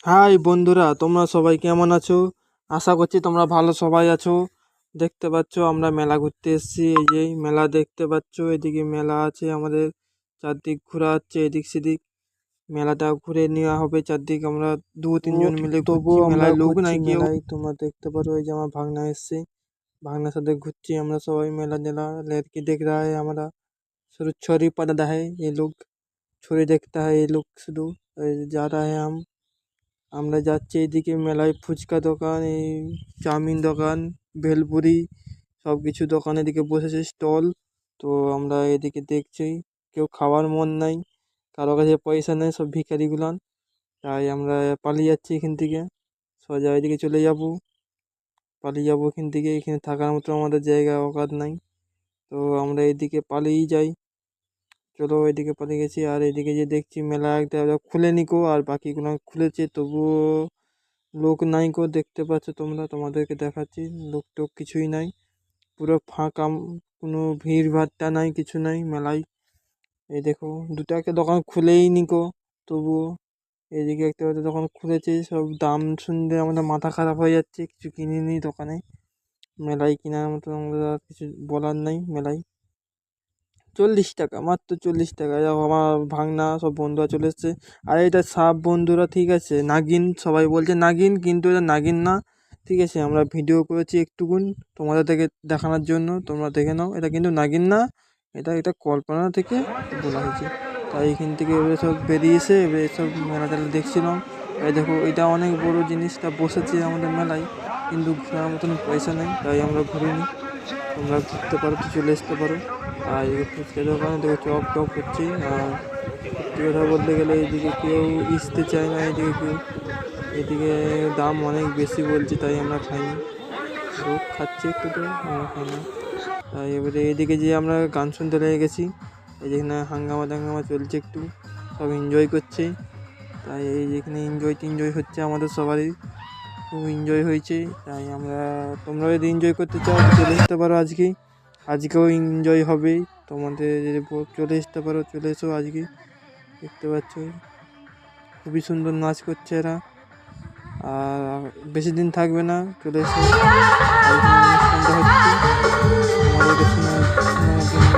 High বন্ধুরা, তোমরা সবাই কেমন আছো? আশা করছি তোমরা ভালো সবাই আছো। দেখতে পাচ্ছ আমরা মেলা ঘুরতে এসেছি। এই যে মেলা দেখতে পাচ্ছ, এদিকে মেলা আছে, আমাদের চারদিক ঘোরা হচ্ছে এদিক সেদিক। মেলাটা ঘুরে নেওয়া হবে চারদিক। আমরা দু তিনজন মিলে ঘুরছি, মেলায় লোক নাই কেউ। তোমরা দেখতে পারো, এই যে আমার ভাগনা এসছে, भागना साथे घुरছি আমরা সবাই। मेला नेला लड़की देख रहा है हमारा, शुरू छोरी पता है ये लोग, छोरी देखता है ये लोग शुरू। जा रहा है আমরা যাচ্ছি এইদিকে মেলায়। ফুচকা দোকান, এই চাউমিন দোকান, ভেলপুরি সব কিছু দোকান এদিকে বসেছে স্টল। তো আমরা এদিকে দেখছি, কেউ খাওয়ার মন নাই, কারো কাছে পয়সা নেই, সব ভিখারিগুলান। তাই আমরা পালিয়ে যাচ্ছি এখান থেকে, সোজা এদিকে চলে যাব, পালিয়ে যাবো এখান থেকে। এখানে থাকার মতো আমাদের জায়গা অকাত নাই, তো আমরা এদিকে পালিয়েই যাই। চলো এদিকে পালিয়ে গেছি। আর এদিকে যে দেখছি মেলা একটা খুলেনি কো, আর বাকিগুলো খুলেছে তবুও লোক নাই কো। দেখতে পাচ্ছ তোমরা, তোমাদেরকে দেখাচ্ছি, লোক টোক কিছুই নাই, পুরো ফাঁকা, কোনো ভিড় ভাট্টা নাই, কিছু নাই মেলায়। এই দেখো দুটো একটা দোকান খুলেই নিকো, তবুও এদিকে একটা দোকান খুলেছে। সব দাম শুনলে আমাদের মাথা খারাপ হয়ে যাচ্ছে, কিছু কিনিনি দোকানে। মেলায় কেনার মতো আমরা কিছু বলার নাই। মেলায় 40 টাকা, মাত্র 40 টাকা। আমার ভাগনা সব বন্ধুরা চলে এসছে। আর এটা সাপ বন্ধুরা, ঠিক আছে, নাগিন সবাই বলছে নাগিন, কিন্তু এটা নাগিন না, ঠিক আছে। আমরা ভিডিও করেছি একটুকুন তোমাদের থেকে দেখানোর জন্য, তোমরা দেখে নাও। এটা কিন্তু নাগিন না, এটা কল্পনা থেকে বলা হয়েছে। তাই এখান থেকে এবারে সব বেরিয়েছে, এবারে সব মেলা টেলা দেখছিলাম। এই দেখো এটা অনেক বড় জিনিসটা বসেছে আমাদের মেলায়, কিন্তু ঘোরার মতন পয়সা নেই, তাই আমরা ঘুরিনি। তোমরা ঘুরতে পারো তো চলে আসতে পারো। আর এই ফুচকা দোকানে দেখো চপ টপ হচ্ছে। আর সত্যি কথা বলতে গেলে এইদিকে কেউ আসতে চায় না, এদিকে কেউ, এদিকে দাম অনেক বেশি বলছে, তাই আমরা খাইনি। লোক খাচ্ছে একটু, তো আমরা খাই না। তাই এবারে এদিকে যে আমরা গান শুনতে লেগে গেছি, এই যেখানে হাঙ্গামা টাঙ্গামা চলছে, একটু সব এনজয় করছে। তাই এই যেখানে এনজয় হচ্ছে আমাদের সবারই, খুব এনজয় হয়েছে। তাই আমরা, তোমরাও যদি এনজয় করতে চাও চলে আসতে পারো আজকেও এনজয় হবে তোমাদের। যদি চলে আসতে পারো চলে এসো আজকে। দেখতে পাচ্ছ খুবই সুন্দর নাচ করছে এরা। আর বেশি দিন থাকবে না, চলে এসো। আর এখানে অনুষ্ঠানটা হচ্ছে, তোমাদেরকে শোনার জন্য